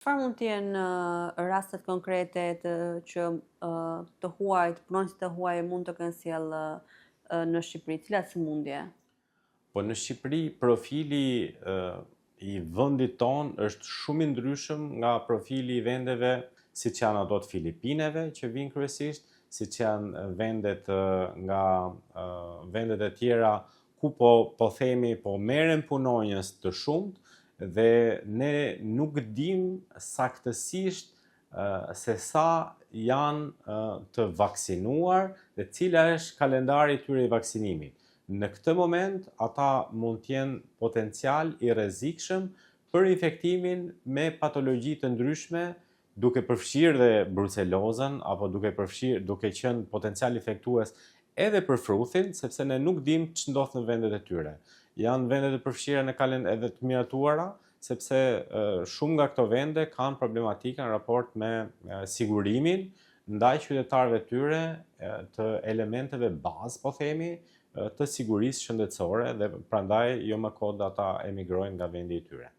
Çfarë mund të jenë rastet konkrete që të huajt, punonjësit e huaj mund të kenë sjellë në Shqipëri? Cilat sëmundje? Po në Shqipëri profili i vendit ton është shumë i ndryshëm nga profili i vendeve siç janë ato të Filipineve që vijnë kryesisht, siç janë vendet nga vendet e tjera ku po themi po merren punonjës të shumtë dhe ne nuk dim saktësisht se sa janë të vaksinuar dhe cila është kalendari i tyre i vaksinimit. Në këtë moment, ata mund të jenë potencial i rrezikshëm për infektimin me patologji të ndryshme, duke përfshirë dhe brucelozën apo duke qenë potencial infektues edhe për fruthin, sepse ne nuk dim ç'ndodh në vendet e tyre. Janë vende të përfshira në edhe të miratuara, sepse shumë nga këto vende kanë problematika në raport me sigurimin ndaj qytetarëve tyre të elementeve bazë, po themi, të sigurisë shëndetësore dhe prandaj jo më kot ata emigrojnë nga vendi i tyre.